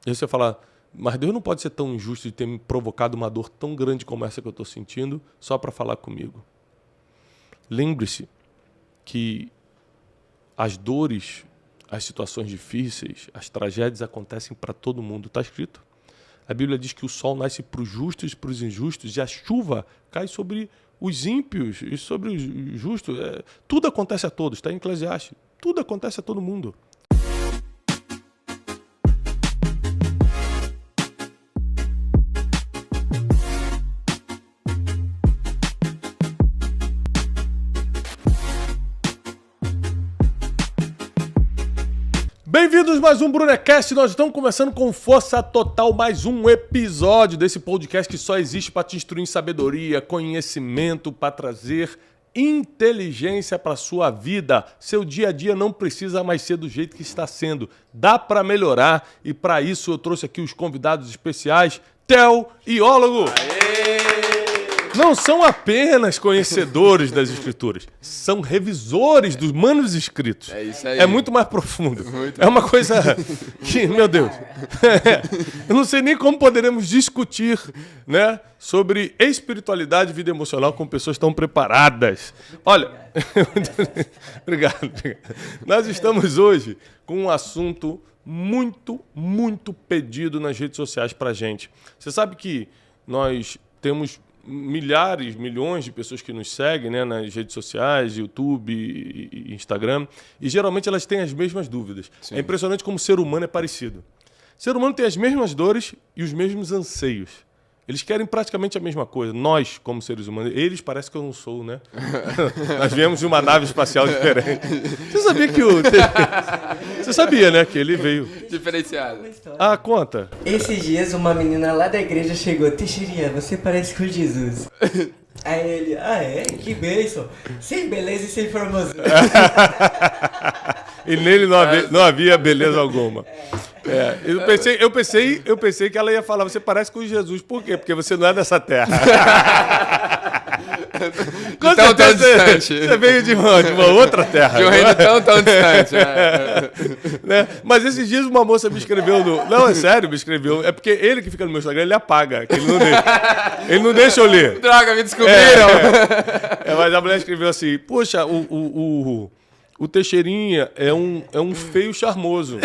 E aí você fala, mas Deus não pode ser tão injusto de ter me provocado uma dor tão grande como essa que eu estou sentindo só para falar comigo. Lembre-se que as dores, as situações difíceis, as tragédias acontecem para todo mundo. Está escrito. A Bíblia diz que o sol nasce para os justos e para os injustos e a chuva cai sobre os ímpios e sobre os justos. Tudo acontece a todos, está em Eclesiastes. Tudo acontece a todo mundo. Bem-vindos a mais um Brunecast, nós estamos começando com força total mais um episódio desse podcast que só existe para te instruir em sabedoria, conhecimento, para trazer inteligência para a sua vida. Seu dia a dia não precisa mais ser do jeito que está sendo, dá para melhorar e para isso eu trouxe aqui os convidados especiais, Theo e Ólogo. Não são apenas conhecedores das escrituras, são revisores dos manuscritos. É isso aí. É muito mais profundo. É uma coisa que, meu Deus, eu não sei nem como poderemos discutir, né, sobre espiritualidade e vida emocional com pessoas tão preparadas. Olha, obrigado. Nós estamos hoje com um assunto muito pedido nas redes sociais pra gente. Você sabe que nós temos milhares, milhões de pessoas que nos seguem, né, nas redes sociais, YouTube e Instagram, e geralmente elas têm as mesmas dúvidas. Sim. É impressionante como o ser humano é parecido. O ser humano tem as mesmas dores e os mesmos anseios. Eles querem praticamente a mesma coisa. Nós, como seres humanos, eles parece que eu não sou, né? Nós viemos de uma nave espacial diferente. Você sabia que Você sabia, né, que ele veio... Diferenciado. Ah, conta. Esses dias uma menina lá da igreja chegou, Teixeirinha, você parece com Jesus. Aí ele, que bênção. Sem beleza e sem formosura. E nele não havia beleza alguma. Eu pensei que ela ia falar, você parece com Jesus. Por quê? Porque você não é dessa terra. Tão distante. Você veio de uma outra terra. De um reino tão distante. Né? Mas esses dias uma moça me escreveu Não, é sério, me escreveu. É porque ele que fica no meu Instagram, ele apaga. Que ele não deixa eu ler. Droga, me descobriram. Mas a mulher escreveu assim, poxa, o Teixeirinha é um feio charmoso.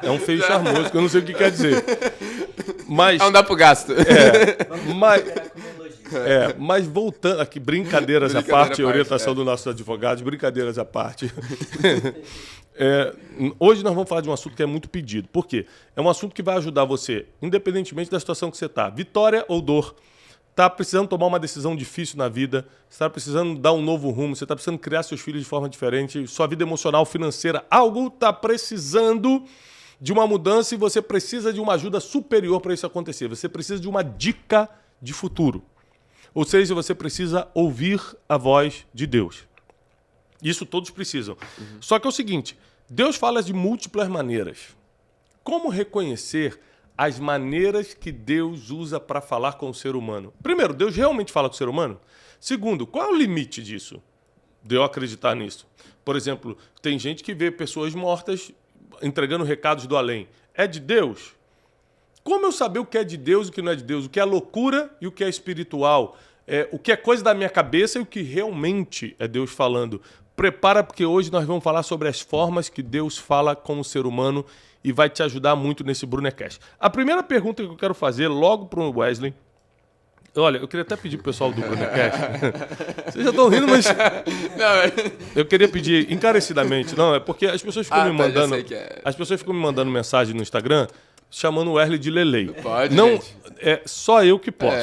É um feio charmoso, que eu não sei o que quer dizer. Mas, não dá pro gasto. Mas voltando aqui, brincadeiras à parte, orientação dos nossos advogados, brincadeiras à parte. Hoje nós vamos falar de um assunto que é muito pedido. Por quê? É um assunto que vai ajudar você, independentemente da situação que você está. Vitória ou dor. Está precisando tomar uma decisão difícil na vida, está precisando dar um novo rumo, você está precisando criar seus filhos de forma diferente, sua vida emocional, financeira, algo está precisando de uma mudança e você precisa de uma ajuda superior para isso acontecer. Você precisa de uma dica de futuro. Ou seja, você precisa ouvir a voz de Deus. Isso todos precisam. Só que é o seguinte, Deus fala de múltiplas maneiras. Como reconhecer as maneiras que Deus usa para falar com o ser humano? Primeiro, Deus realmente fala com o ser humano? Segundo, qual é o limite disso? De eu acreditar nisso. Por exemplo, tem gente que vê pessoas mortas entregando recados do além. É de Deus? Como eu saber o que é de Deus e o que não é de Deus? O que é loucura e o que é espiritual? O que é coisa da minha cabeça e o que realmente é Deus falando? Prepara, porque hoje nós vamos falar sobre as formas que Deus fala com o ser humano e vai te ajudar muito nesse Brunecast. A primeira pergunta que eu quero fazer logo para o Wesley... Olha, eu queria até pedir pro pessoal do Brunecast... Vocês já estão rindo, mas... Eu queria pedir encarecidamente... Não, é porque as pessoas ficam me mandando... As pessoas ficam me mandando mensagem no Instagram chamando o Wesley de Lelei. Pode, não, gente. É só eu que posso.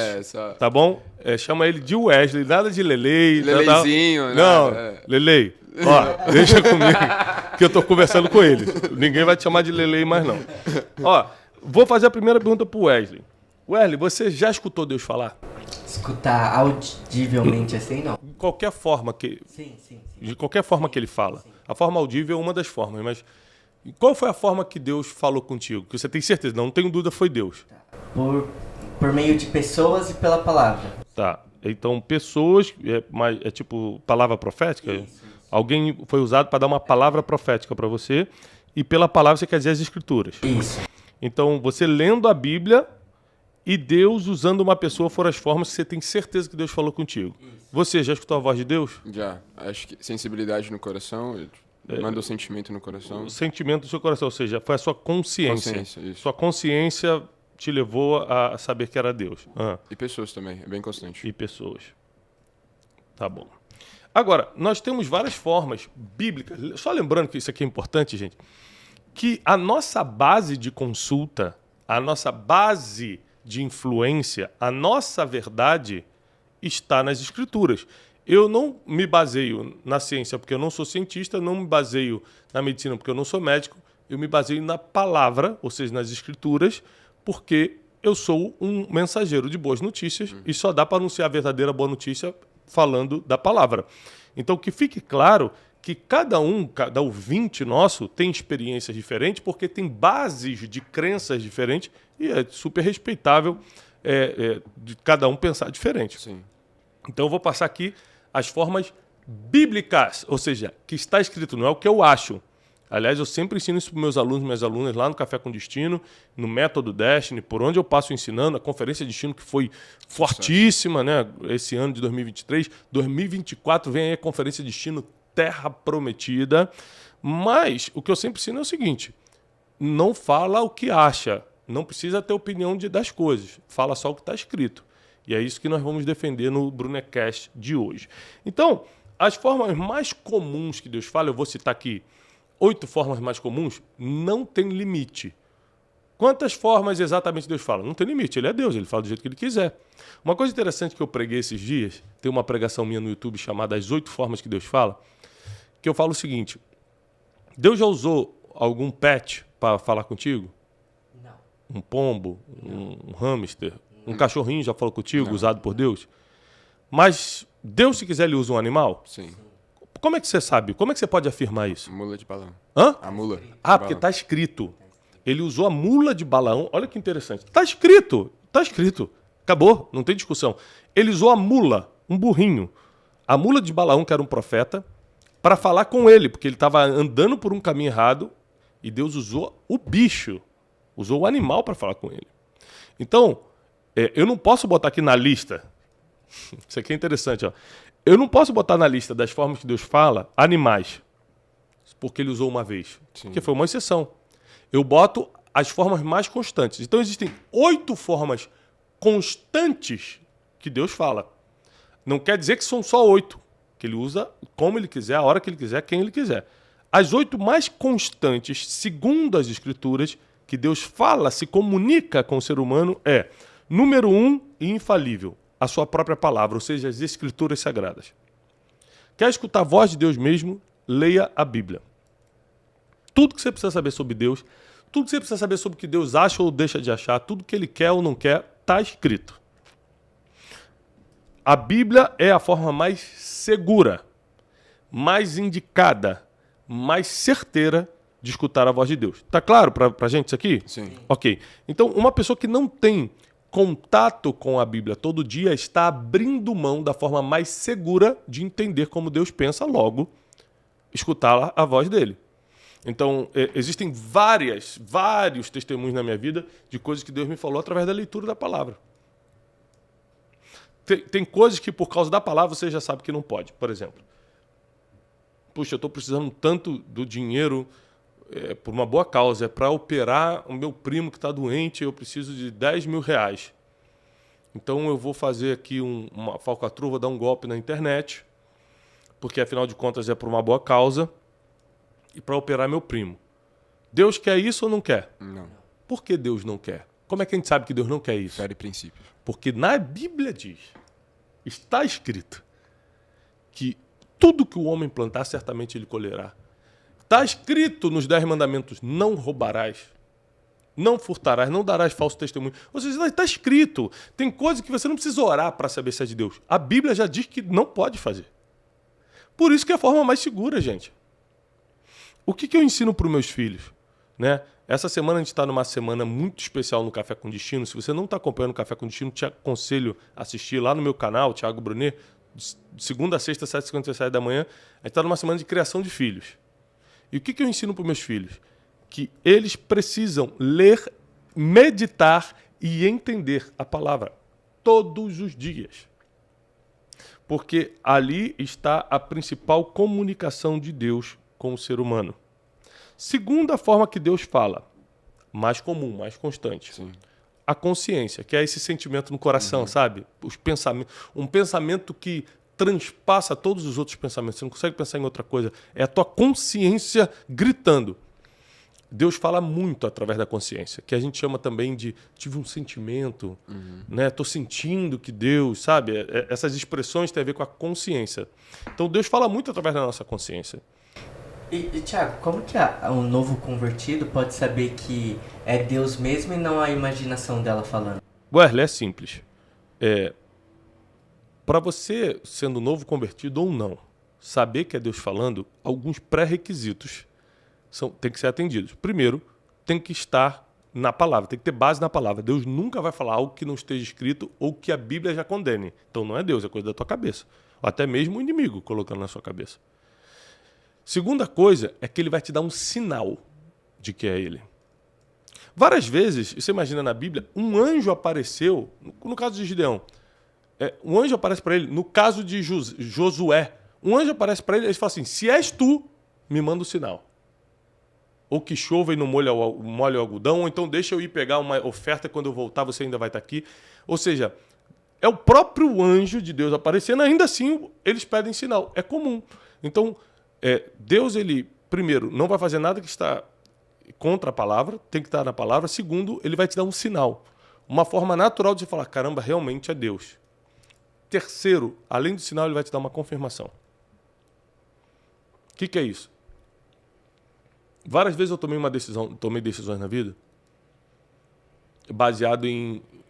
Tá bom? Chama ele de Wesley, nada de Lelei. Leleizinho. Não, Lelei. Ó, deixa comigo que eu tô conversando com ele. Ninguém vai te chamar de Lelei mais não. Ó, vou fazer a primeira pergunta pro Wesley. Wesley, você já escutou Deus falar? Escutar audivelmente assim, não? De qualquer forma que... Sim. De qualquer forma que ele fala. Sim. A forma audível é uma das formas, mas... Qual foi a forma que Deus falou contigo? Que você tem certeza, não tenho dúvida, foi Deus. Por meio de pessoas e pela palavra. Tá. Então, pessoas... É tipo palavra profética? Isso. Alguém foi usado para dar uma palavra profética para você e pela palavra você quer dizer as escrituras. Isso. Então, você lendo a Bíblia e Deus usando uma pessoa foram as formas que você tem certeza que Deus falou contigo. Você já escutou a voz de Deus? Já. Acho que sensibilidade no coração, manda o sentimento no coração. O sentimento do seu coração, ou seja, foi a sua consciência. Consciência, isso. Sua consciência te levou a saber que era Deus. E pessoas também, é bem constante. E pessoas. Tá bom. Agora, nós temos várias formas bíblicas. Só lembrando que isso aqui é importante, gente, que a nossa base de consulta, a nossa base de influência, a nossa verdade está nas Escrituras. Eu não me baseio na ciência porque eu não sou cientista, não me baseio na medicina porque eu não sou médico, eu me baseio na palavra, ou seja, nas Escrituras, porque eu sou um mensageiro de boas notícias e só dá para anunciar a verdadeira boa notícia falando da palavra. Então, que fique claro que cada ouvinte nosso tem experiências diferentes porque tem bases de crenças diferentes e é super respeitável de cada um pensar diferente. Sim. Então, eu vou passar aqui as formas bíblicas, ou seja, que está escrito, não é o que eu acho. Aliás, eu sempre ensino isso para meus alunos e minhas alunas lá no Café com Destino, no Método Destiny, por onde eu passo ensinando, a Conferência de Destino que foi fortíssima, né? Esse ano de 2023. 2024 vem aí a Conferência de Destino Terra Prometida. Mas o que eu sempre ensino é o seguinte, não fala o que acha, não precisa ter opinião das coisas, fala só o que está escrito. E é isso que nós vamos defender no Brunecast de hoje. Então, as formas mais comuns que Deus fala, eu vou citar aqui 8 formas mais comuns, não tem limite. Quantas formas exatamente Deus fala? Não tem limite, ele é Deus, ele fala do jeito que ele quiser. Uma coisa interessante que eu preguei esses dias, tem uma pregação minha no YouTube chamada As 8 Formas que Deus Fala, que eu falo o seguinte, Deus já usou algum pet para falar contigo? Não. Um pombo, um hamster, um cachorrinho já falou contigo, usado por Deus? Mas Deus, se quiser, ele usa um animal? Sim. Como é que você sabe? Como é que você pode afirmar isso? Mula de balão. Hã? A mula. Ah, porque está escrito. Ele usou a mula de Balaão. Olha que interessante. Está escrito. Está escrito. Acabou. Não tem discussão. Ele usou a mula, um burrinho. A mula de Balaão, que era um profeta, para falar com ele, porque ele estava andando por um caminho errado e Deus usou o bicho. Usou o animal para falar com ele. Então, eu não posso botar aqui na lista. Isso aqui é interessante, ó. Eu não posso botar na lista das formas que Deus fala animais, porque ele usou uma vez. Sim. Porque foi uma exceção. Eu boto as formas mais constantes. Então existem 8 formas constantes que Deus fala. Não quer dizer que são só 8, que ele usa como ele quiser, a hora que ele quiser, quem ele quiser. As 8 mais constantes, segundo as Escrituras, que Deus fala, se comunica com o ser humano número 1 e infalível, a sua própria palavra, ou seja, as Escrituras Sagradas. Quer escutar a voz de Deus mesmo? Leia a Bíblia. Tudo que você precisa saber sobre Deus, tudo que você precisa saber sobre o que Deus acha ou deixa de achar, tudo que Ele quer ou não quer, está escrito. A Bíblia é a forma mais segura, mais indicada, mais certeira de escutar a voz de Deus. Tá claro para a gente isso aqui? Sim. Ok. Então, uma pessoa que não tem contato com a Bíblia todo dia está abrindo mão da forma mais segura de entender como Deus pensa, logo, escutar a voz dele. Então, existem vários testemunhos na minha vida de coisas que Deus me falou através da leitura da palavra. Tem coisas que, por causa da palavra, você já sabe que não pode. Por exemplo, puxa, eu estou precisando tanto do dinheiro por uma boa causa, é para operar o meu primo que está doente, eu preciso de 10 mil reais. Então eu vou fazer aqui uma falcatrua, vou dar um golpe na internet, porque afinal de contas é por uma boa causa, e para operar meu primo. Deus quer isso ou não quer? Não. Por que Deus não quer? Como é que a gente sabe que Deus não quer isso? Fere princípios. Porque na Bíblia diz, está escrito, que tudo que o homem plantar, certamente ele colherá. Está escrito nos 10 mandamentos, não roubarás, não furtarás, não darás falso testemunho. Ou seja, está escrito. Tem coisas que você não precisa orar para saber se é de Deus. A Bíblia já diz que não pode fazer. Por isso que é a forma mais segura, gente. O que eu ensino para os meus filhos? Né? Essa semana a gente está numa semana muito especial no Café com Destino. Se você não está acompanhando o Café com Destino, te aconselho a assistir lá no meu canal, Thiago Brunet, de segunda a sexta, 7h57 da manhã. A gente está numa semana de criação de filhos. E o que eu ensino para os meus filhos? Que eles precisam ler meditar e entender a palavra todos os dias. Porque ali está a principal comunicação de Deus com o ser humano. Segunda forma que Deus fala, mais comum, mais constante. Sim. A consciência, que é esse sentimento no coração, sabe? Um pensamento que transpassa todos os outros pensamentos. Você não consegue pensar em outra coisa. É a tua consciência gritando. Deus fala muito através da consciência, que a gente chama também de tive um sentimento, né? Tô sentindo que Deus, sabe? Essas expressões têm a ver com a consciência. Então Deus fala muito através da nossa consciência. E Thiago, como que um novo convertido pode saber que é Deus mesmo e não a imaginação dela falando? Wesley, é simples. Para você, sendo novo convertido ou não, saber que é Deus falando, alguns pré-requisitos tem que ser atendidos. Primeiro, tem que estar na palavra, tem que ter base na palavra. Deus nunca vai falar algo que não esteja escrito ou que a Bíblia já condene. Então não é Deus, é coisa da tua cabeça. Ou até mesmo o inimigo colocando na sua cabeça. Segunda coisa é que ele vai te dar um sinal de que é ele. Várias vezes, você imagina na Bíblia, um anjo apareceu, no caso de Gideão, um anjo aparece para ele, no caso de Josué, um anjo aparece para ele e fala assim, se és tu, me manda o sinal. Ou que chova e não molha o algodão, ou então deixa eu ir pegar uma oferta, quando eu voltar você ainda vai estar aqui. Ou seja, é o próprio anjo de Deus aparecendo, ainda assim eles pedem sinal. É comum. Então, Deus, ele, primeiro, não vai fazer nada que está contra a palavra, tem que estar na palavra. Segundo, ele vai te dar um sinal. Uma forma natural de você falar, caramba, realmente é Deus. Terceiro, além do sinal, ele vai te dar uma confirmação. O que é isso? Várias vezes eu tomei decisões na vida baseado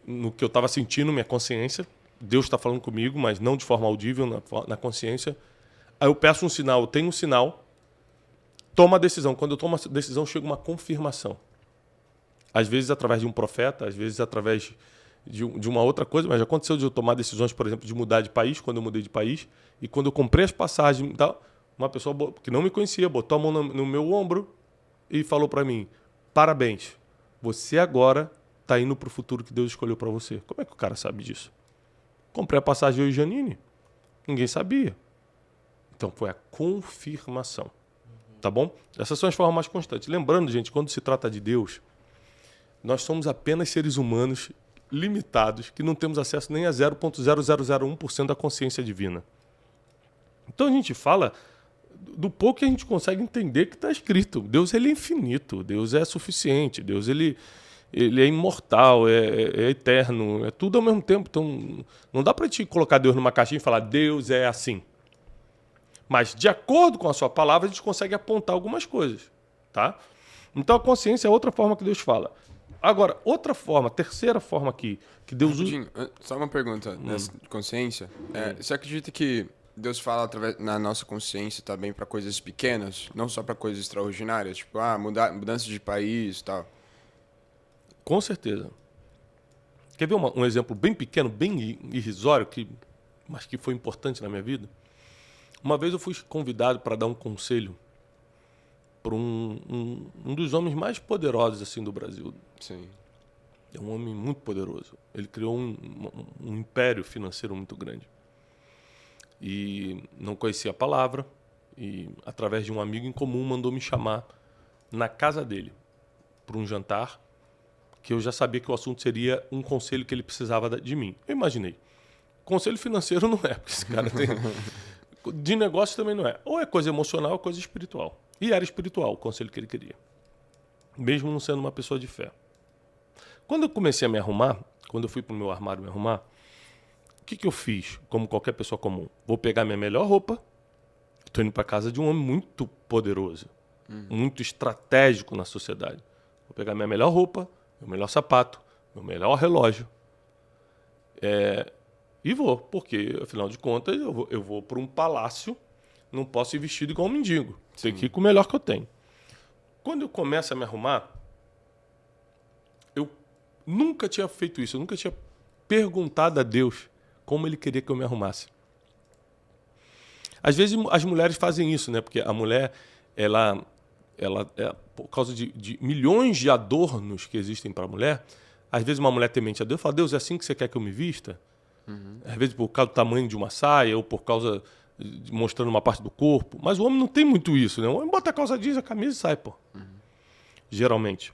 no que eu estava sentindo, minha consciência. Deus está falando comigo, mas não de forma audível, na consciência. Aí eu peço um sinal, eu tenho um sinal, tomo a decisão. Quando eu tomo a decisão, chega uma confirmação. Às vezes através de um profeta, às vezes através de uma outra coisa, mas já aconteceu de eu tomar decisões, por exemplo, de mudar de país, quando eu mudei de país, e quando eu comprei as passagens, uma pessoa que não me conhecia botou a mão no meu ombro e falou para mim, parabéns, você agora está indo para o futuro que Deus escolheu para você. Como é que o cara sabe disso? Comprei a passagem eu e Janine, ninguém sabia. Então foi a confirmação, tá bom? Essas são as formas mais constantes. Lembrando, gente, quando se trata de Deus, nós somos apenas seres humanos limitados, que não temos acesso nem a 0,0001% da consciência divina. Então a gente fala do pouco que a gente consegue entender que está escrito. Deus, ele é infinito, Deus é suficiente, Deus ele é imortal, é eterno, é tudo ao mesmo tempo. Então não dá para te colocar Deus numa caixinha e falar Deus é assim. Mas de acordo com a sua palavra, a gente consegue apontar algumas coisas, tá? Então a consciência é outra forma que Deus fala. Agora, outra forma, terceira forma que Deus usa... Só uma pergunta nessa consciência. Você acredita que Deus fala na nossa consciência também para coisas pequenas, não só para coisas extraordinárias? Tipo, mudança de país e tal. Com certeza. Quer ver um exemplo bem pequeno, bem irrisório, mas que foi importante na minha vida? Uma vez eu fui convidado para dar um conselho para um dos homens mais poderosos assim do Brasil. Sim. É um homem muito poderoso. Ele criou um império financeiro muito grande. E não conhecia a palavra. E, através de um amigo em comum, mandou me chamar na casa dele para um jantar, que eu já sabia que o assunto seria um conselho que ele precisava de mim. Eu imaginei. Conselho financeiro não é, porque esse cara tem... De negócio também não é. Ou é coisa emocional ou coisa espiritual. E era espiritual o conselho que ele queria. Mesmo não sendo uma pessoa de fé. Quando eu comecei a me arrumar, quando eu fui para o meu armário me arrumar, o que eu fiz, como qualquer pessoa comum? Vou pegar minha melhor roupa, estou indo para casa de um homem muito poderoso, muito estratégico na sociedade. Vou pegar minha melhor roupa, meu melhor sapato, meu melhor relógio. E vou, porque, afinal de contas, eu vou para um palácio, não posso ir vestido igual um mendigo. Tem que ir com o melhor que eu tenho. Quando eu começo a me arrumar, eu nunca tinha feito isso, eu nunca tinha perguntado a Deus como ele queria que eu me arrumasse. Às vezes as mulheres fazem isso, né? Porque a mulher, ela ela por causa de milhões de adornos que existem para a mulher, às vezes uma mulher temente a Deus fala, Deus, é assim que você quer que eu me vista? Às vezes por causa do tamanho de uma saia ou por causa de mostrando uma parte do corpo. Mas o homem não tem muito isso, né? O homem bota a calça jeans, a camisa e sai, pô. Geralmente.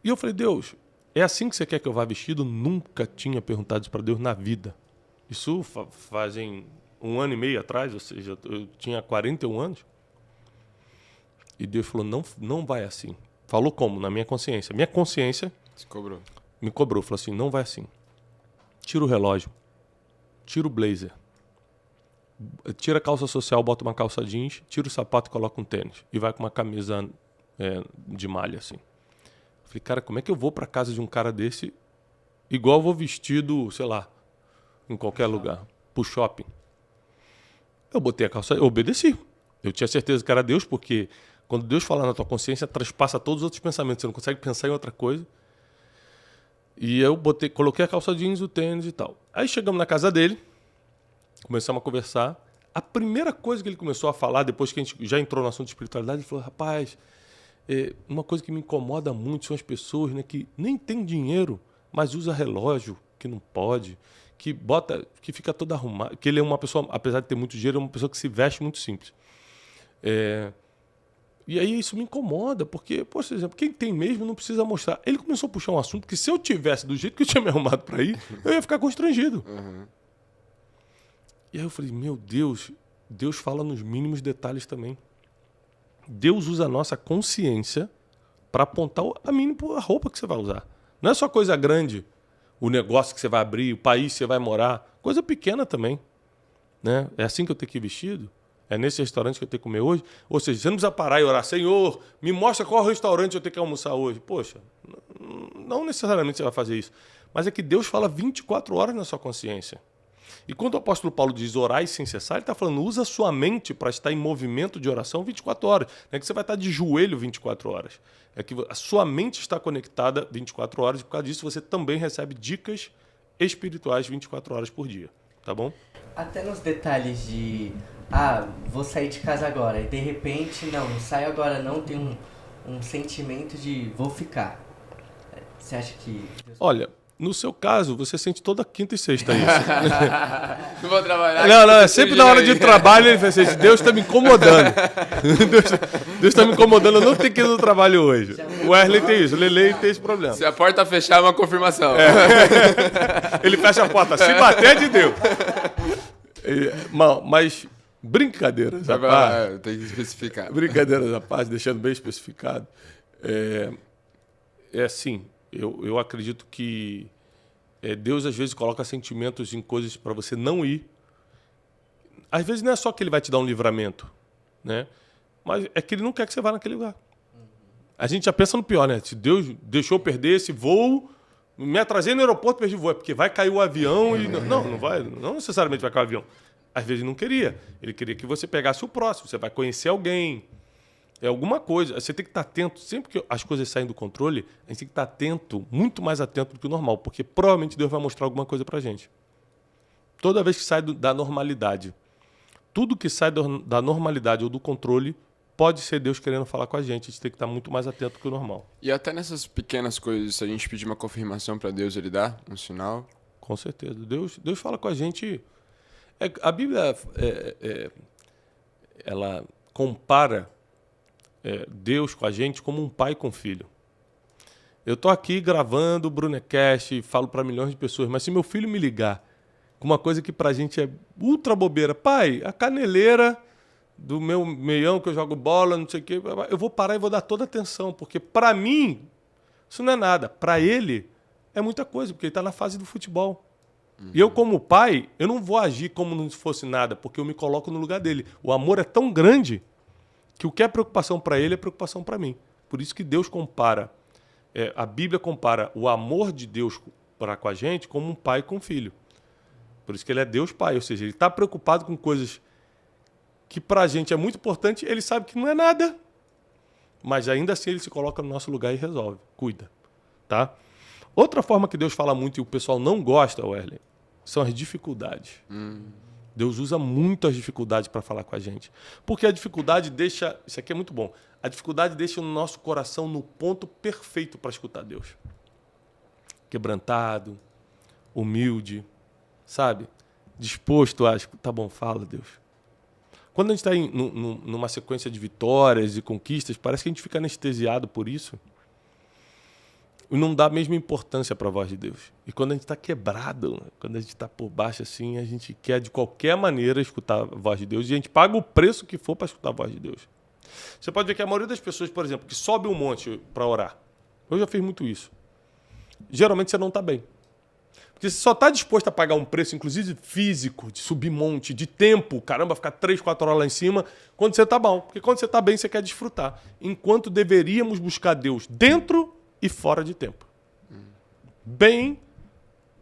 E eu falei, Deus, é assim que você quer que eu vá vestido? Nunca tinha perguntado isso para Deus na vida. Isso fazem 1 ano e meio atrás, ou seja, eu tinha 41 anos. E Deus falou, não vai assim. Falou como? Na minha consciência. Minha consciência me cobrou. Falou assim, não vai assim. Tira o relógio. Tira o blazer. Tira a calça social, bota uma calça jeans. Tira o sapato e coloca um tênis. E vai com uma camisa de malha, assim. Falei, cara, como é que eu vou pra casa de um cara desse igual eu vou vestido, sei lá, em qualquer lugar, pro shopping? Eu botei a calça, eu obedeci. Eu tinha certeza que era Deus, porque quando Deus fala na tua consciência, transpassa todos os outros pensamentos. Você não consegue pensar em outra coisa. E eu coloquei a calça jeans, o tênis e tal. Aí chegamos na casa dele, começamos a conversar. A primeira coisa que ele começou a falar, depois que a gente já entrou no assunto de espiritualidade, ele falou, rapaz, uma coisa que me incomoda muito são as pessoas, né, que nem tem dinheiro, mas usa relógio que não pode, que fica toda arrumada, que ele é uma pessoa, apesar de ter muito dinheiro, é uma pessoa que se veste muito simples. E aí isso me incomoda, porque, por exemplo, quem tem mesmo não precisa mostrar. Ele começou a puxar um assunto que se eu tivesse do jeito que eu tinha me arrumado para ir, eu ia ficar constrangido. E aí eu falei, meu Deus, Deus fala nos mínimos detalhes também. Deus usa a nossa consciência para apontar a roupa que você vai usar. Não é só coisa grande, o negócio que você vai abrir, o país que você vai morar. Coisa pequena também. Né? É assim que eu tenho que ir vestido? É nesse restaurante que eu tenho que comer hoje? Ou seja, você não precisa parar e orar, Senhor, me mostra qual restaurante eu tenho que almoçar hoje. Poxa, não necessariamente você vai fazer isso. Mas é que Deus fala 24 horas na sua consciência. E quando o apóstolo Paulo diz orai sem cessar, ele está falando, usa a sua mente para estar em movimento de oração 24 horas. Não é que você vai estar de joelho 24 horas. É que a sua mente está conectada 24 horas e por causa disso você também recebe dicas espirituais 24 horas por dia. Tá bom? Até nos detalhes de, vou sair de casa agora. E de repente, não saio agora não, tem um sentimento de vou ficar. Você acha que... Olha... No seu caso, você sente toda quinta e sexta isso. Não vou trabalhar. Não, é sempre na hora de trabalho ele fala assim, Deus está me incomodando. Deus está me incomodando, eu não tenho que ir no trabalho hoje. O Wesley tem isso, o Lele tem esse problema. Se a porta fechar, é uma confirmação. Ele fecha a porta, se bater é de Deus. Mas brincadeiras à parte. Tem que especificar. Brincadeiras à parte, deixando bem especificado. É assim... Eu acredito que Deus, às vezes, coloca sentimentos em coisas para você não ir. Às vezes, não é só que ele vai te dar um livramento, né? Mas é que ele não quer que você vá naquele lugar. A gente já pensa no pior, né? Se Deus deixou eu perder esse voo, me atrasei no aeroporto, perdi o voo. É porque vai cair o avião e... Não vai. Não necessariamente vai cair o avião. Às vezes, não queria. Ele queria que você pegasse o próximo. Você vai conhecer alguém... É alguma coisa. Você tem que estar atento. Sempre que as coisas saem do controle, a gente tem que estar atento, muito mais atento do que o normal, porque provavelmente Deus vai mostrar alguma coisa pra gente. Toda vez que sai da normalidade, tudo que sai da normalidade ou do controle, pode ser Deus querendo falar com a gente. A gente tem que estar muito mais atento do que o normal. E até nessas pequenas coisas, se a gente pedir uma confirmação para Deus, ele dá um sinal? Com certeza. Deus fala com a gente... a Bíblia, ela compara... Deus com a gente como um pai com filho. Eu tô aqui gravando o Brunecast, falo para milhões de pessoas, mas se meu filho me ligar com uma coisa que pra gente é ultra bobeira, pai, a caneleira do meu meião que eu jogo bola, não sei o quê, eu vou parar e vou dar toda a atenção, porque para mim isso não é nada, para ele é muita coisa, porque ele tá na fase do futebol. E eu como pai, eu não vou agir como se fosse nada, porque eu me coloco no lugar dele. O amor é tão grande que o que é preocupação para ele é preocupação para mim. Por isso que Deus compara, a Bíblia compara o amor de Deus para com a gente como um pai com um filho. Por isso que ele é Deus pai, ou seja, ele está preocupado com coisas que para a gente é muito importante, ele sabe que não é nada, mas ainda assim ele se coloca no nosso lugar e resolve, cuida. Tá? Outra forma que Deus fala muito e o pessoal não gosta, Wesley, são as dificuldades. Deus usa muito as dificuldades para falar com a gente. Porque a dificuldade deixa... Isso aqui é muito bom. A dificuldade deixa o nosso coração no ponto perfeito para escutar Deus. Quebrantado, humilde, sabe? Disposto a escutar. Tá bom, fala, Deus. Quando a gente está numa sequência de vitórias e conquistas, parece que a gente fica anestesiado por isso. E não dá a mesma importância para a voz de Deus. E quando a gente está quebrado, quando a gente está por baixo assim, a gente quer de qualquer maneira escutar a voz de Deus e a gente paga o preço que for para escutar a voz de Deus. Você pode ver que a maioria das pessoas, por exemplo, que sobe um monte para orar, eu já fiz muito isso. Geralmente você não está bem. Porque você só está disposto a pagar um preço, inclusive físico, de subir monte, de tempo, caramba, ficar 3, 4 horas lá em cima, quando você está mal. Porque quando você está bem, você quer desfrutar. Enquanto deveríamos buscar Deus dentro e fora de tempo. Bem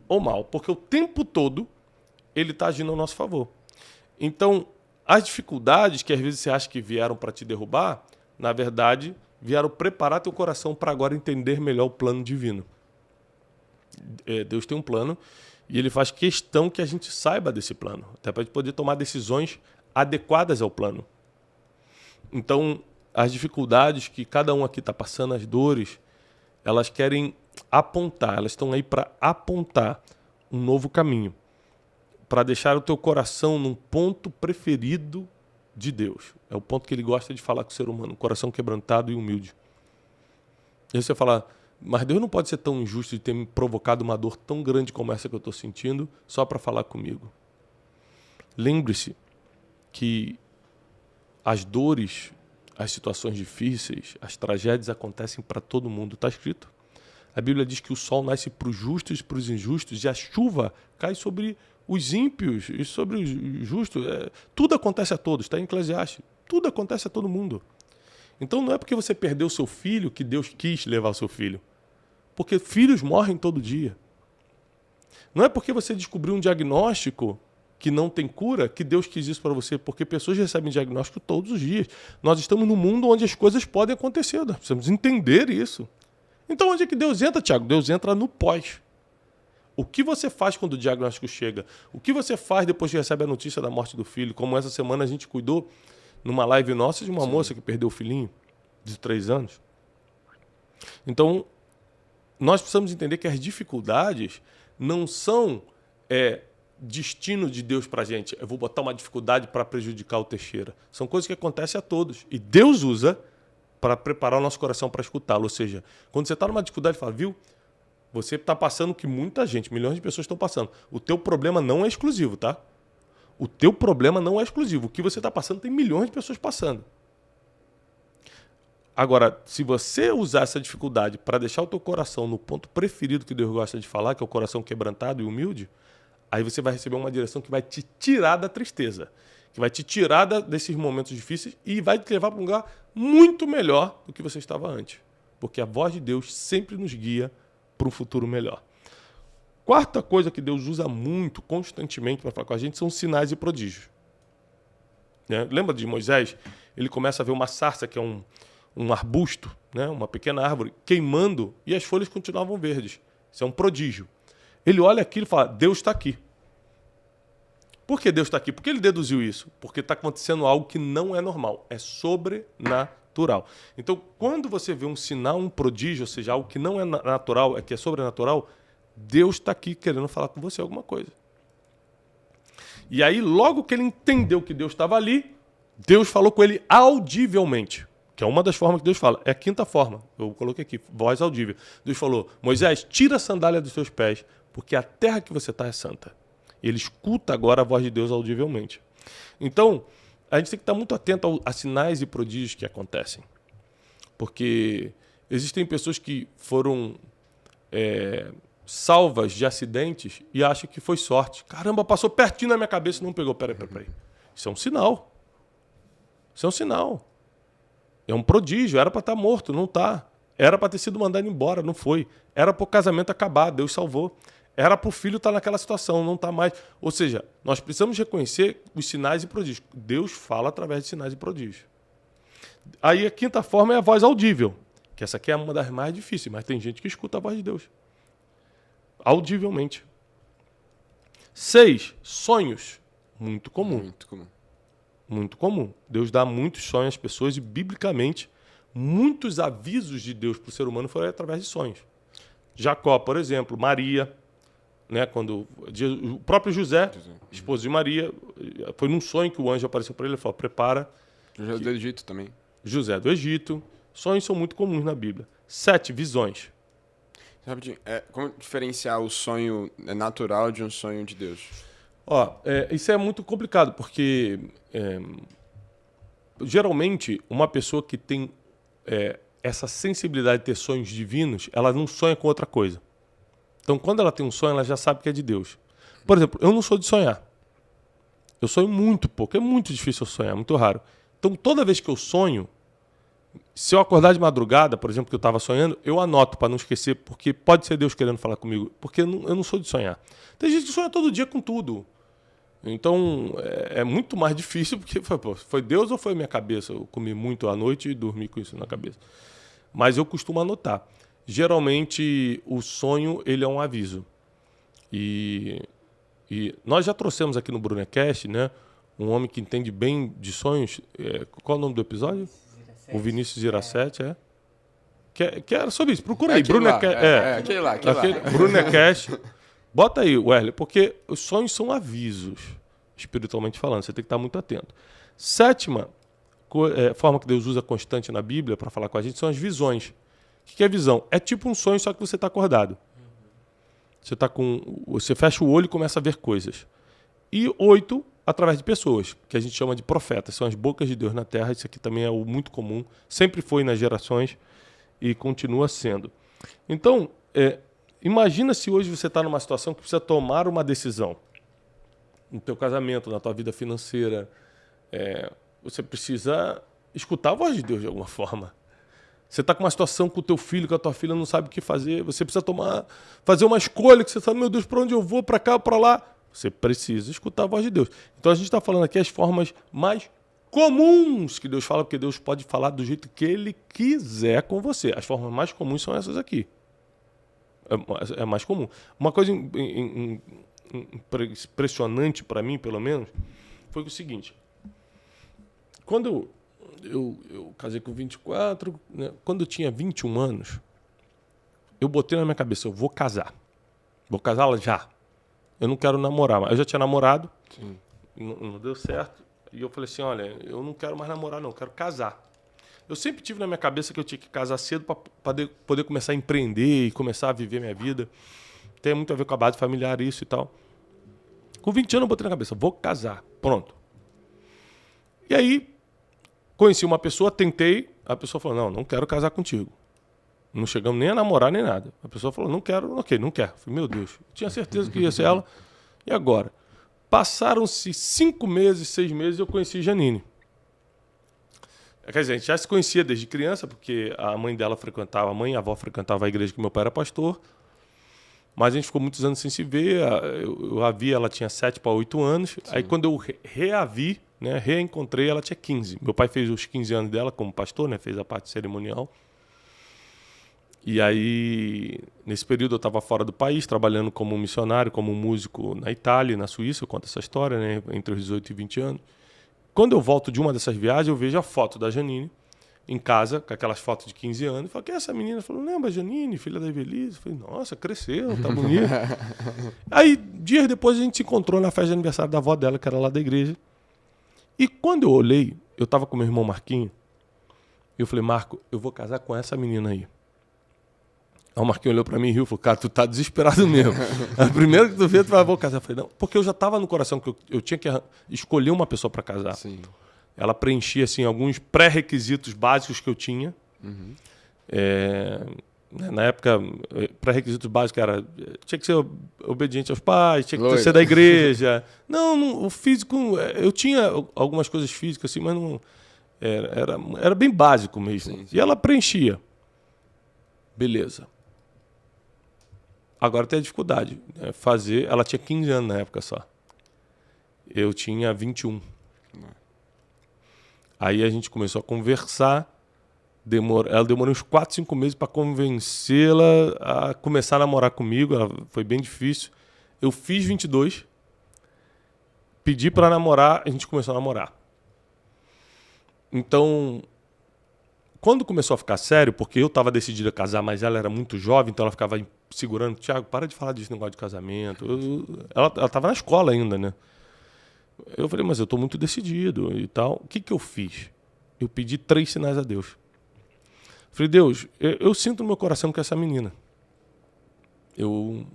ou mal. Porque o tempo todo ele está agindo ao nosso favor. Então, as dificuldades que às vezes você acha que vieram para te derrubar, na verdade, vieram preparar teu coração para agora entender melhor o plano divino. Deus tem um plano e ele faz questão que a gente saiba desse plano, até para a gente poder tomar decisões adequadas ao plano. Então, as dificuldades que cada um aqui está passando, as dores, elas querem apontar, elas estão aí para apontar um novo caminho, para deixar o teu coração num ponto preferido de Deus. É o ponto que ele gosta de falar com o ser humano, um coração quebrantado e humilde. E aí você fala, mas Deus não pode ser tão injusto de ter me provocado uma dor tão grande como essa que eu estou sentindo só para falar comigo. Lembre-se que as dores, as situações difíceis, as tragédias acontecem para todo mundo. Está escrito. A Bíblia diz que o sol nasce para os justos e para os injustos e a chuva cai sobre os ímpios e sobre os justos. Tudo acontece a todos, está em Eclesiastes. Tudo acontece a todo mundo. Então não é porque você perdeu o seu filho que Deus quis levar o seu filho. Porque filhos morrem todo dia. Não é porque você descobriu um diagnóstico que não tem cura que Deus quis isso para você, porque pessoas recebem diagnóstico todos os dias. Nós estamos num mundo onde as coisas podem acontecer, nós precisamos entender isso. Então onde é que Deus entra, Tiago? Deus entra no pós. O que você faz quando o diagnóstico chega? O que você faz depois que recebe a notícia da morte do filho? Como essa semana a gente cuidou numa live nossa de uma moça que perdeu o filhinho de 3 anos. Então, nós precisamos entender que as dificuldades não são destino de Deus para a gente. Eu vou botar uma dificuldade para prejudicar o Teixeira. São coisas que acontecem a todos. E Deus usa para preparar o nosso coração para escutá-lo. Ou seja, quando você está numa dificuldade, fala, viu? Você está passando o que muita gente, milhões de pessoas estão passando. O teu problema não é exclusivo, tá? O teu problema não é exclusivo. O que você está passando tem milhões de pessoas passando. Agora, se você usar essa dificuldade para deixar o teu coração no ponto preferido que Deus gosta de falar, que é o coração quebrantado e humilde, aí você vai receber uma direção que vai te tirar da tristeza, que vai te tirar desses momentos difíceis e vai te levar para um lugar muito melhor do que você estava antes. Porque a voz de Deus sempre nos guia para um futuro melhor. Quarta coisa que Deus usa muito, constantemente para falar com a gente, são sinais e prodígios. Né? Lembra de Moisés? Ele começa a ver uma sarça, que é um arbusto, né? Uma pequena árvore, queimando e as folhas continuavam verdes. Isso é um prodígio. Ele olha aquilo e fala, Deus está aqui. Por que Deus está aqui? Por que ele deduziu isso? Porque está acontecendo algo que não é normal, é sobrenatural. Então, quando você vê um sinal, um prodígio, ou seja, algo que não é natural, que é sobrenatural, Deus está aqui querendo falar com você alguma coisa. E aí, logo que ele entendeu que Deus estava ali, Deus falou com ele audivelmente. Que é uma das formas que Deus fala. É a quinta forma. Eu coloquei aqui, voz audível. Deus falou, Moisés, tira a sandália dos teus pés, porque a terra que você está é santa. E ele escuta agora a voz de Deus audivelmente. Então, a gente tem que estar muito atento a sinais e prodígios que acontecem. Porque existem pessoas que foram salvas de acidentes e acham que foi sorte. Caramba, passou pertinho na minha cabeça e não pegou. Peraí. Isso é um sinal. Isso é um sinal. É um prodígio, era para estar morto, não está. Era para ter sido mandado embora, não foi. Era para o casamento acabar, Deus salvou. Era para o filho estar naquela situação, não está mais. Ou seja, nós precisamos reconhecer os sinais e prodígios. Deus fala através de sinais e prodígios. Aí a quinta forma é a voz audível, que essa aqui é uma das mais difíceis, mas tem gente que escuta a voz de Deus. Audivelmente. 6, sonhos. Muito comum. Muito comum. Muito comum. Deus dá muitos sonhos às pessoas e, biblicamente, muitos avisos de Deus para o ser humano foram através de sonhos. Jacó, por exemplo, Maria, né, quando o próprio José, esposo de Maria, foi num sonho que o anjo apareceu para ele e falou: prepara. José do Egito também. José do Egito. Sonhos são muito comuns na Bíblia. 7, visões. Rapidinho, como diferenciar o sonho natural de um sonho de Deus? Isso é muito complicado, porque geralmente uma pessoa que tem essa sensibilidade de ter sonhos divinos, ela não sonha com outra coisa. Então, quando ela tem um sonho, ela já sabe que é de Deus. Por exemplo, eu não sou de sonhar. Eu sonho muito pouco. É muito difícil eu sonhar, muito raro. Então, toda vez que eu sonho, se eu acordar de madrugada, por exemplo, que eu estava sonhando, eu anoto para não esquecer, porque pode ser Deus querendo falar comigo, porque eu não sou de sonhar. Tem gente que sonha todo dia com tudo. Então, é muito mais difícil, porque foi Deus ou foi a minha cabeça? Eu comi muito à noite e dormi com isso na cabeça. Mas eu costumo anotar. Geralmente, o sonho ele é um aviso. E nós já trouxemos aqui no Brunecast, né, um homem que entende bem de sonhos. Qual é o nome do episódio? O Vinícius Girassetti, que era sobre isso. Procura aí. Aquele lá. Brunecast. Bota aí, Wesley, porque os sonhos são avisos, espiritualmente falando. Você tem que estar muito atento. 7ª forma que Deus usa constante na Bíblia para falar com a gente são as visões. O que é visão? É tipo um sonho, só que você está acordado. Você fecha o olho e começa a ver coisas. E 8, através de pessoas, que a gente chama de profetas. São as bocas de Deus na terra. Isso aqui também é muito comum. Sempre foi nas gerações e continua sendo. Então, imagina se hoje você está numa situação que precisa tomar uma decisão. No teu casamento, na tua vida financeira. Você precisa escutar a voz de Deus de alguma forma. Você está com uma situação com o teu filho, com a tua filha, não sabe o que fazer. Você precisa fazer uma escolha que você sabe, meu Deus, para onde eu vou, para cá ou para lá. Você precisa escutar a voz de Deus. Então a gente está falando aqui as formas mais comuns que Deus fala, porque Deus pode falar do jeito que Ele quiser com você. As formas mais comuns são essas aqui. É mais comum. Uma coisa impressionante para mim, pelo menos, foi o seguinte. Quando eu casei com 24, né? Quando eu tinha 21 anos, eu botei na minha cabeça, eu vou casar. Vou casar já. Eu não quero namorar. Eu já tinha namorado, não deu certo. E eu falei assim, olha, eu não quero mais namorar, não, eu quero casar. Eu sempre tive na minha cabeça que eu tinha que casar cedo para poder começar a empreender e começar a viver minha vida. Tem muito a ver com a base familiar, isso e tal. Com 20 anos eu botei na cabeça, vou casar, pronto. E aí, conheci uma pessoa, tentei, a pessoa falou, não quero casar contigo. Não chegamos nem a namorar, nem nada. A pessoa falou, não quero, ok, não quer. Falei, meu Deus, eu tinha certeza que ia ser ela. E agora? Passaram-se 5 meses, 6 meses, eu conheci Janine. Quer dizer, a gente já se conhecia desde criança, porque a mãe dela frequentava, a mãe e a avó frequentavam a igreja que meu pai era pastor. Mas a gente ficou muitos anos sem se ver. Eu a vi, ela tinha 7 para 8 anos. Sim. Aí quando eu a vi, né, reencontrei, ela tinha 15. Meu pai fez os 15 anos dela como pastor, né, fez a parte cerimonial. E aí, nesse período eu estava fora do país, trabalhando como missionário, como músico na Itália, na Suíça. Eu conto essa história, né, entre os 18 e 20 anos. Quando eu volto de uma dessas viagens, eu vejo a foto da Janine em casa, com aquelas fotos de 15 anos. Eu falo, quem é essa menina? Falou, lembra, Janine, filha da Evelise? Eu falei, nossa, cresceu, tá bonita. Aí, dias depois, a gente se encontrou na festa de aniversário da avó dela, que era lá da igreja. E quando eu olhei, eu estava com meu irmão Marquinho, e eu falei, Marco, eu vou casar com essa menina aí. Aí o Marquinho olhou pra mim e riu e falou, cara, tu tá desesperado mesmo. A primeira que tu vê, tu vai, vou casar. Eu falei, não, porque eu já tava no coração que eu tinha que escolher uma pessoa para casar. Sim. Ela preenchia, assim, alguns pré-requisitos básicos que eu tinha. Uhum. Na época, pré-requisitos básicos era, tinha que ser obediente aos pais, tinha que ser da igreja. Não, o físico, eu tinha algumas coisas físicas, assim, mas não, era bem básico mesmo. Sim. E ela preenchia. Beleza. Agora tem a dificuldade. Né? Ela tinha 15 anos na época só. Eu tinha 21. Aí a gente começou a conversar. Ela demorou uns 4, 5 meses para convencê-la a começar a namorar comigo. Foi bem difícil. Eu fiz 22. Pedi para namorar. A gente começou a namorar. Então, Quando começou a ficar sério, porque eu estava decidido a casar, mas ela era muito jovem, então ela ficava segurando, Thiago, para de falar desse negócio de casamento. Ela estava na escola ainda, né? Eu falei, mas eu estou muito decidido e tal. O que eu fiz? Eu pedi 3 sinais a Deus. Falei, Deus, eu sinto no meu coração que essa menina. Eu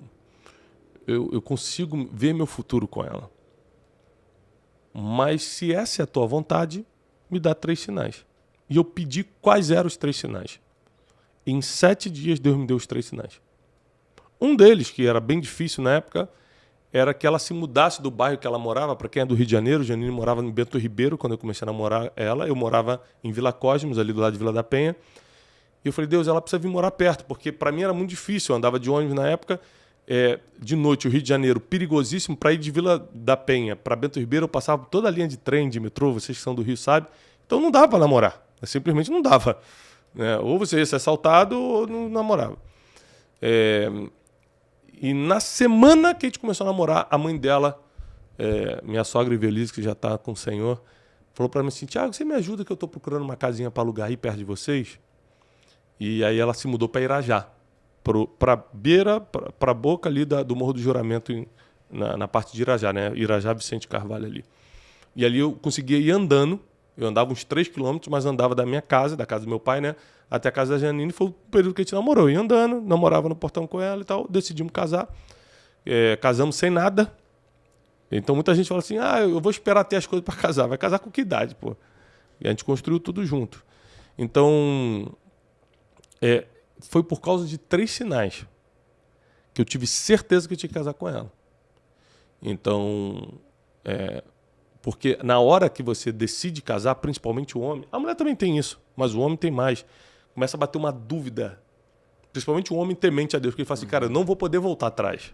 consigo ver meu futuro com ela. Mas se essa é a tua vontade, me dá 3 sinais. E eu pedi quais eram os 3 sinais. Em 7 dias, Deus me deu os 3 sinais. Um deles, que era bem difícil na época, era que ela se mudasse do bairro que ela morava. Para quem é do Rio de Janeiro, Janine morava em Bento Ribeiro, quando eu comecei a namorar ela. Eu morava em Vila Cosmos, ali do lado de Vila da Penha. E eu falei, Deus, ela precisa vir morar perto, porque para mim era muito difícil. Eu andava de ônibus na época, de noite, o Rio de Janeiro, perigosíssimo. Para ir de Vila da Penha para Bento Ribeiro, eu passava por toda a linha de trem, de metrô, vocês que são do Rio sabem. Então não dava para namorar. Simplesmente não dava. Ou você ia ser assaltado ou não namorava. E na semana que a gente começou a namorar, a mãe dela, minha sogra Ivelise, que já está com o Senhor, falou para mim assim, Thiago, você me ajuda que eu estou procurando uma casinha para alugar aí perto de vocês? E aí ela se mudou para Irajá, para beira, para a boca ali do Morro do Juramento, na parte de Irajá, né? Irajá Vicente Carvalho ali. E ali eu conseguia ir andando. Eu andava uns 3 quilômetros, mas andava da minha casa, da casa do meu pai, né, até a casa da Janine. Foi o período que a gente namorou. Ia andando, namorava no portão com ela e tal. Decidimos casar. Casamos sem nada. Então muita gente fala assim, eu vou esperar ter as coisas para casar. Vai casar com que idade, pô? E a gente construiu tudo junto. Então, foi por causa de 3 sinais que eu tive certeza que eu tinha que casar com ela. Então, porque na hora que você decide casar, principalmente o homem, a mulher também tem isso, mas o homem tem mais. Começa a bater uma dúvida, principalmente o homem temente a Deus, porque ele fala assim, cara, eu não vou poder voltar atrás.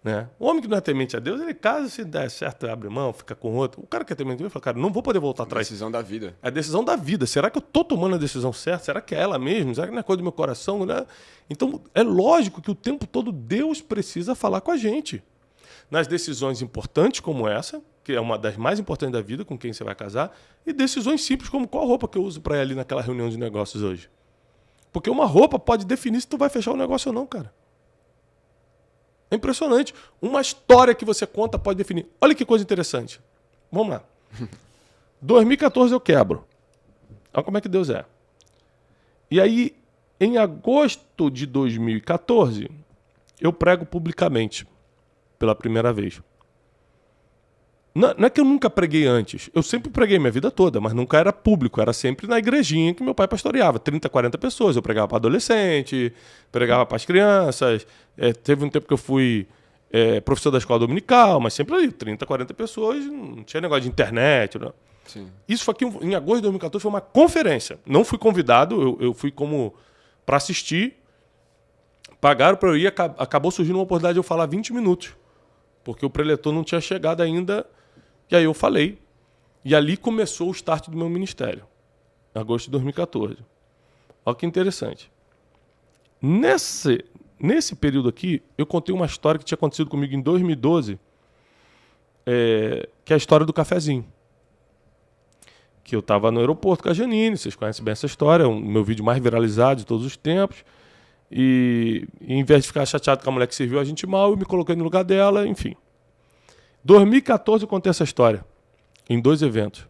Né? O homem que não é temente a Deus, ele casa, se der certo, abre mão, fica com outro. O cara que é temente a Deus, fala, cara, não vou poder voltar atrás. É a decisão da vida. É a decisão da vida. Será que eu estou tomando a decisão certa? Será que é ela mesmo? Será que não é coisa do meu coração? Né? Então, é lógico que o tempo todo Deus precisa falar com a gente. Nas decisões importantes como essa, que é uma das mais importantes da vida, com quem você vai casar, e decisões simples como qual roupa que eu uso para ir ali naquela reunião de negócios hoje. Porque uma roupa pode definir se tu vai fechar o negócio ou não, cara. É impressionante. Uma história que você conta pode definir. Olha que coisa interessante. Vamos lá. 2014 eu quebro. Olha como é que Deus é. E aí, em agosto de 2014, eu prego publicamente. Pela primeira vez. Não é que eu nunca preguei antes. Eu sempre preguei minha vida toda, mas nunca era público. Era sempre na igrejinha que meu pai pastoreava. 30, 40 pessoas. Eu pregava para adolescente, pregava para as crianças. Teve um tempo que eu fui professor da escola dominical, mas sempre ali, 30, 40 pessoas. Não tinha negócio de internet. Não. Sim. Isso foi aqui em agosto de 2014, foi uma conferência. Não fui convidado, eu fui como para assistir. Pagaram para eu ir, acabou surgindo uma oportunidade de eu falar 20 minutos. Porque o preletor não tinha chegado ainda. E aí eu falei. E ali começou o start do meu ministério. Em agosto de 2014. Olha que interessante. Nesse período aqui, eu contei uma história que tinha acontecido comigo em 2012. Que é a história do cafezinho. Que eu estava no aeroporto com a Janine. Vocês conhecem bem essa história. É o meu vídeo mais viralizado de todos os tempos. E em vez de ficar chateado com a mulher que serviu a gente mal, eu me coloquei no lugar dela, enfim. 2014 eu contei essa história em 2 eventos.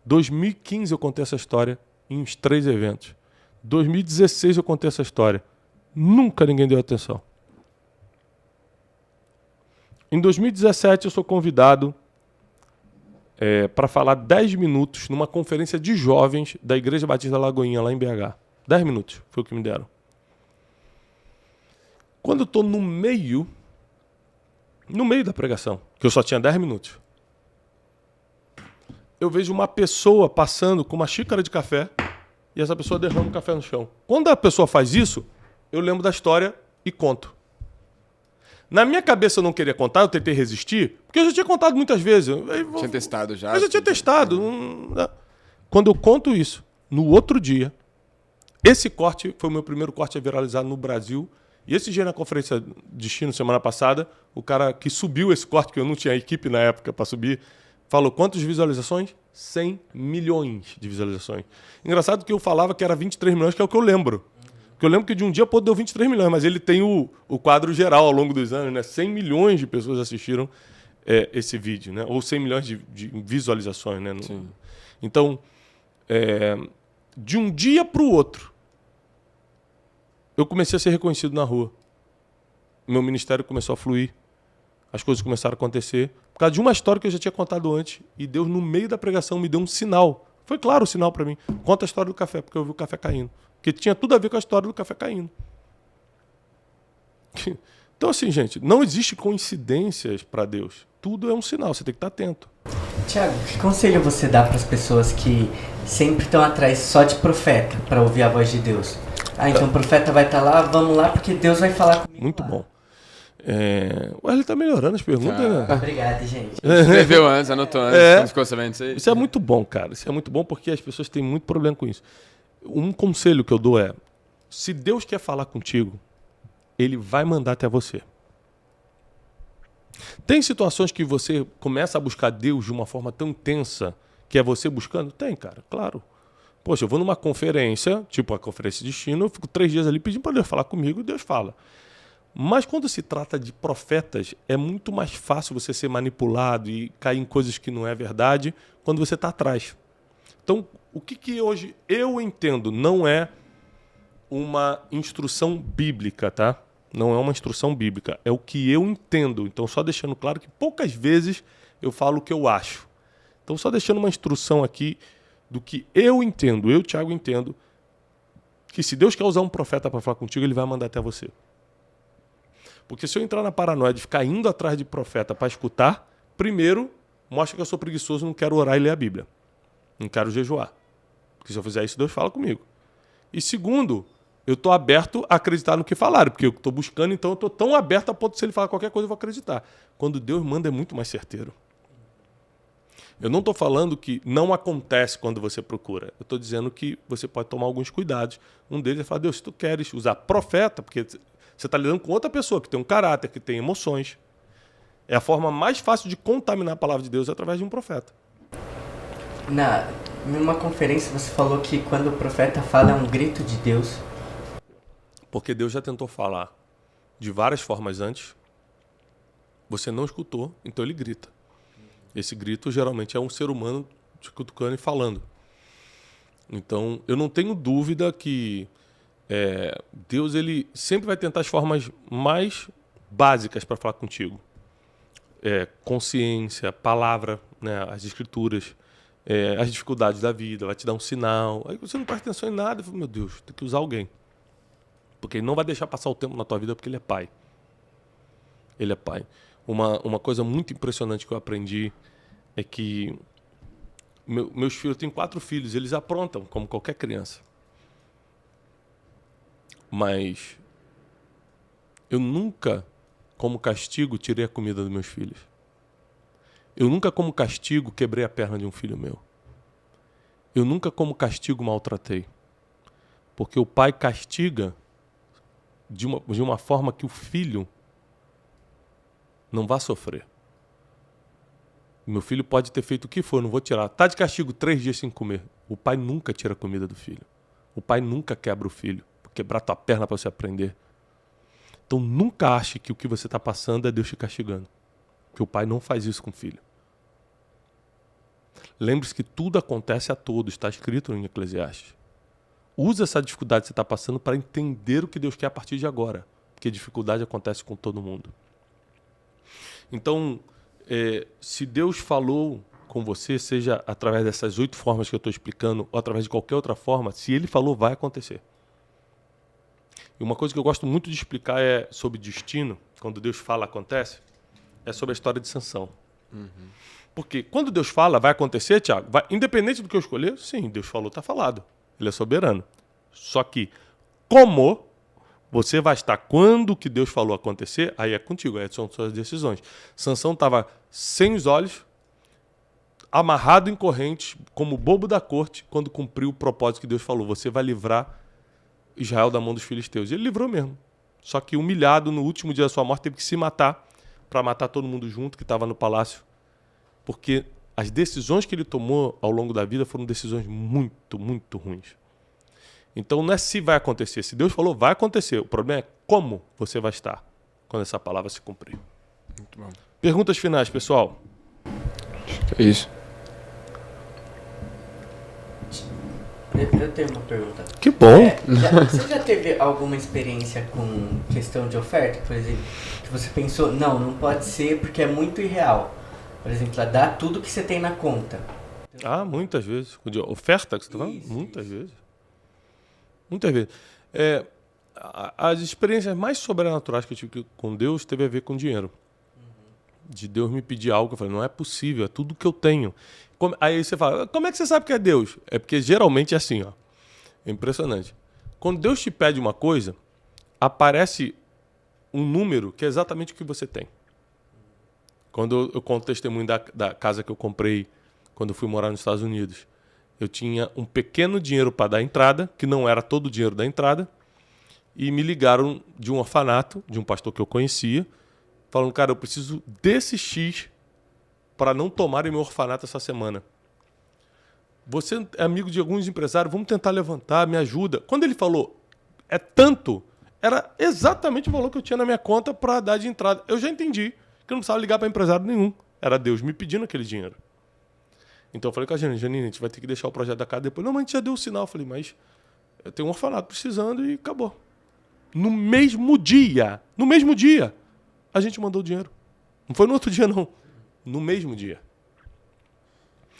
2015 eu contei essa história em uns 3 eventos. 2016 eu contei essa história. Nunca ninguém deu atenção. Em 2017 eu sou convidado para falar 10 minutos numa conferência de jovens da Igreja Batista da Lagoinha, lá em BH. 10 minutos foi o que me deram. Quando eu estou no meio da pregação, que eu só tinha 10 minutos, eu vejo uma pessoa passando com uma xícara de café e essa pessoa derrama o café no chão. Quando a pessoa faz isso, eu lembro da história e conto. Na minha cabeça eu não queria contar, eu tentei resistir, porque eu já tinha contado muitas vezes. Tinha testado já? Eu já tinha testado. Quando eu conto isso, no outro dia, esse corte foi o meu primeiro corte a viralizar no Brasil. E esse dia na conferência de destino, semana passada, o cara que subiu esse corte, que eu não tinha equipe na época para subir, falou quantas visualizações? 100 milhões de visualizações. Engraçado que eu falava que era 23 milhões, que é o que eu lembro. Porque eu lembro que de um dia deu 23 milhões, mas ele tem o quadro geral ao longo dos anos, né? 100 milhões de pessoas assistiram esse vídeo, né? Ou 100 milhões de visualizações, né? Sim. Então, de um dia para o outro, eu comecei a ser reconhecido na rua. Meu ministério começou a fluir. As coisas começaram a acontecer. Por causa de uma história que eu já tinha contado antes. E Deus, no meio da pregação, me deu um sinal. Foi claro o sinal para mim. Conta a história do café, porque eu vi o café caindo. Porque tinha tudo a ver com a história do café caindo. Então, assim, gente, não existe coincidências para Deus. Tudo é um sinal, você tem que estar atento. Tiago, que conselho você dá para as pessoas que sempre estão atrás só de profeta para ouvir a voz de Deus? Então o profeta vai estar lá, vamos lá, porque Deus vai falar comigo. Muito lá. bom. O Wesley tá melhorando as perguntas, né? Obrigado, gente. Escreveu antes, anotou antes, quando ficou sabendo disso aí. Isso é muito bom, cara. Isso é muito bom porque as pessoas têm muito problema com isso. Um conselho que eu dou é, se Deus quer falar contigo, Ele vai mandar até você. Tem situações que você começa a buscar Deus de uma forma tão intensa que é você buscando? Tem, cara, claro. Poxa, eu vou numa conferência, tipo a Conferência de Destino, eu fico 3 dias ali pedindo para Deus falar comigo e Deus fala. Mas quando se trata de profetas, é muito mais fácil você ser manipulado e cair em coisas que não é verdade quando você está atrás. Então, o que hoje eu entendo não é uma instrução bíblica, tá? Não é uma instrução bíblica, é o que eu entendo. Então, só deixando claro que poucas vezes eu falo o que eu acho. Então, só deixando uma instrução aqui do que eu entendo, eu, Thiago, entendo, que se Deus quer usar um profeta para falar contigo, Ele vai mandar até você. Porque se eu entrar na paranoia de ficar indo atrás de profeta para escutar, primeiro, mostra que eu sou preguiçoso e não quero orar e ler a Bíblia. Não quero jejuar. Porque se eu fizer isso, Deus fala comigo. E segundo, eu estou aberto a acreditar no que falaram, porque eu estou buscando, então eu estou tão aberto a ponto de se ele falar qualquer coisa, eu vou acreditar. Quando Deus manda, é muito mais certeiro. Eu não estou falando que não acontece quando você procura. Eu estou dizendo que você pode tomar alguns cuidados. Um deles é falar, Deus, se tu queres usar profeta, porque você está lidando com outra pessoa que tem um caráter, que tem emoções. É a forma mais fácil de contaminar a palavra de Deus através de um profeta. Numa conferência você falou que quando o profeta fala é um grito de Deus. Porque Deus já tentou falar de várias formas antes. Você não escutou, então ele grita. Esse grito geralmente é um ser humano te cutucando e falando. Então eu não tenho dúvida que Deus ele sempre vai tentar as formas mais básicas para falar contigo. Consciência, palavra, né, as escrituras, as dificuldades da vida, vai te dar um sinal. Aí você não presta atenção em nada e fala, meu Deus, tem que usar alguém. Porque ele não vai deixar passar o tempo na tua vida porque ele é pai. Ele é pai. Uma coisa muito impressionante que eu aprendi é que meus filhos, eu tenho 4 filhos, eles aprontam como qualquer criança. Mas eu nunca, como castigo, tirei a comida dos meus filhos. Eu nunca, como castigo, quebrei a perna de um filho meu. Eu nunca, como castigo, maltratei. Porque o pai castiga de uma forma que o filho não vai sofrer. Meu filho pode ter feito o que for, não vou tirar. Tá de castigo 3 dias sem comer. O pai nunca tira a comida do filho. O pai nunca quebra o filho. Quebrar tua perna para você aprender. Então nunca ache que o que você está passando é Deus te castigando. Porque o pai não faz isso com o filho. Lembre-se que tudo acontece a todos, está escrito em Eclesiastes. Usa essa dificuldade que você está passando para entender o que Deus quer a partir de agora. Porque dificuldade acontece com todo mundo. Então, se Deus falou com você, seja através dessas 8 formas que eu estou explicando, ou através de qualquer outra forma, se Ele falou, vai acontecer. E uma coisa que eu gosto muito de explicar é sobre destino, quando Deus fala, acontece, é sobre a história de Sansão. Uhum. Porque quando Deus fala, vai acontecer, Thiago, independente do que eu escolher, sim, Deus falou, está falado. Ele é soberano. Só que, como você vai estar quando o que Deus falou acontecer, aí é contigo, aí são suas decisões. Sansão estava sem os olhos, amarrado em correntes, como bobo da corte, quando cumpriu o propósito que Deus falou. Você vai livrar Israel da mão dos filisteus. E ele livrou mesmo. Só que humilhado, no último dia da sua morte, teve que se matar para matar todo mundo junto que estava no palácio. Porque as decisões que ele tomou ao longo da vida foram decisões muito, muito ruins. Então não é se vai acontecer. Se Deus falou, vai acontecer. O problema é como você vai estar quando essa palavra se cumprir. Muito bom. Perguntas finais, pessoal. É isso. Eu tenho uma pergunta. Que bom. Você já teve alguma experiência com questão de oferta, por exemplo, que você pensou, não pode ser porque é muito irreal. Por exemplo, dar tudo que você tem na conta. Muitas vezes. Oferta que você está falando? Isso, Muitas vezes. Muitas vezes. As experiências mais sobrenaturais que eu tive com Deus teve a ver com dinheiro. De Deus me pedir algo, eu falei, não é possível, é tudo que eu tenho. Aí você fala, como é que você sabe que é Deus? É porque geralmente é assim, ó. É impressionante. Quando Deus te pede uma coisa, aparece um número que é exatamente o que você tem. Quando eu conto o testemunho da casa que eu comprei quando eu fui morar nos Estados Unidos, eu tinha um pequeno dinheiro para dar entrada, que não era todo o dinheiro da entrada, e me ligaram de um orfanato, de um pastor que eu conhecia, falando, cara, eu preciso desse X para não tomarem meu orfanato essa semana. Você é amigo de alguns empresários, vamos tentar levantar, me ajuda. Quando ele falou, é tanto, era exatamente o valor que eu tinha na minha conta para dar de entrada. Eu já entendi que eu não precisava ligar para empresário nenhum. Era Deus me pedindo aquele dinheiro. Então eu falei com a Janine, a gente vai ter que deixar o projeto da casa depois. Não, mas a gente já deu o sinal. Eu falei, mas eu tenho um orfanato precisando e acabou. No mesmo dia, a gente mandou o dinheiro. Não foi no outro dia, não. No mesmo dia.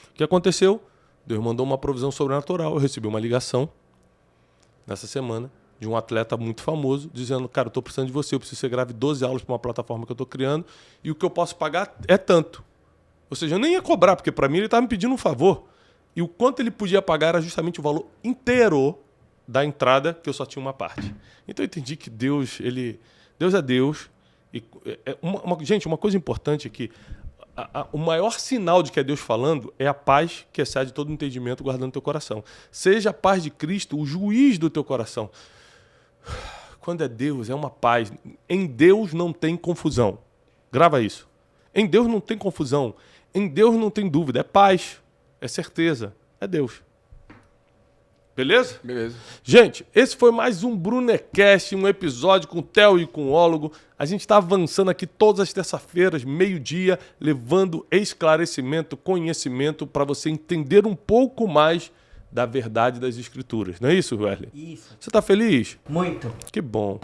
O que aconteceu? Deus mandou uma provisão sobrenatural. Eu recebi uma ligação nessa semana de um atleta muito famoso dizendo, cara, eu estou precisando de você, eu preciso que você grave 12 aulas para uma plataforma que eu estou criando e o que eu posso pagar é tanto. Ou seja, eu nem ia cobrar, porque para mim ele estava me pedindo um favor. E o quanto ele podia pagar era justamente o valor inteiro da entrada, que eu só tinha uma parte. Então eu entendi que Deus é Deus. E gente, uma coisa importante é que o maior sinal de que é Deus falando é a paz que excede todo entendimento guardando teu coração. Seja a paz de Cristo o juiz do teu coração. Quando é Deus, é uma paz. Em Deus não tem confusão. Grava isso. Em Deus não tem confusão. Em Deus não tem dúvida. É paz. É certeza. É Deus. Beleza? Beleza. Gente, esse foi mais um Brunecast, um episódio com o Theo e com o Ólogo. A gente está avançando aqui todas as terças-feiras, meio-dia, levando esclarecimento, conhecimento para você entender um pouco mais da verdade das Escrituras. Não é isso, Wesley? Isso. Você está feliz? Muito. Que bom.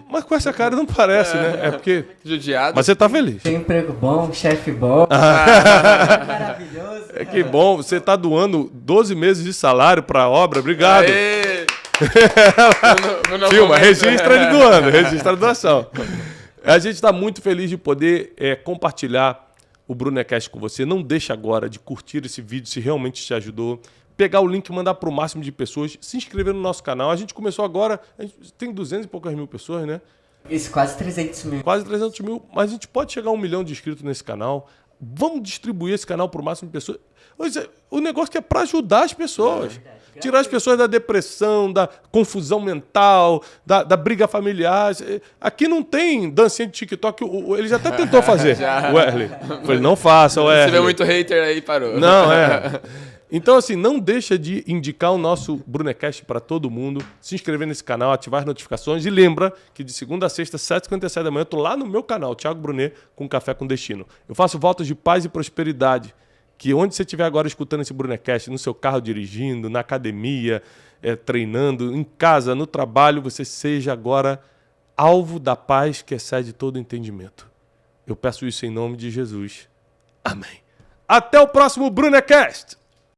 Mas com essa cara não parece, né? É porque... Judiado. Mas você está feliz. Tem emprego bom, chefe bom. Maravilhoso. É que bom, você está doando 12 meses de salário para a obra. Obrigado. Aê! Filma, registra ele doando, registra a doação. A gente está muito feliz de poder compartilhar o Brunecast com você. Não deixe agora de curtir esse vídeo se realmente te ajudou. Pegar o link e mandar para o máximo de pessoas. Se inscrever no nosso canal. A gente começou agora, a gente tem 200 e poucas mil pessoas, né? Isso, quase 300 mil. Quase 300 mil, mas a gente pode chegar a 1 milhão de inscritos nesse canal. Vamos distribuir esse canal para o máximo de pessoas. O negócio que é para ajudar as pessoas. Tirar as pessoas da depressão, da confusão mental, da briga familiar. Aqui não tem dancinha de TikTok. Ele já até tentou fazer, o Wesley. Falei, não faça, Wesley. Você vê muito hater aí, parou. Não, é. Então, assim, não deixa de indicar o nosso Brunecast para todo mundo, se inscrever nesse canal, ativar as notificações e lembra que de segunda a sexta, 7h57 da manhã, eu tô lá no meu canal, Thiago Brunet, com Café com Destino. Eu faço votos de paz e prosperidade, que onde você estiver agora escutando esse Brunecast, no seu carro dirigindo, na academia, treinando, em casa, no trabalho, você seja agora alvo da paz que excede todo entendimento. Eu peço isso em nome de Jesus. Amém. Até o próximo Brunecast!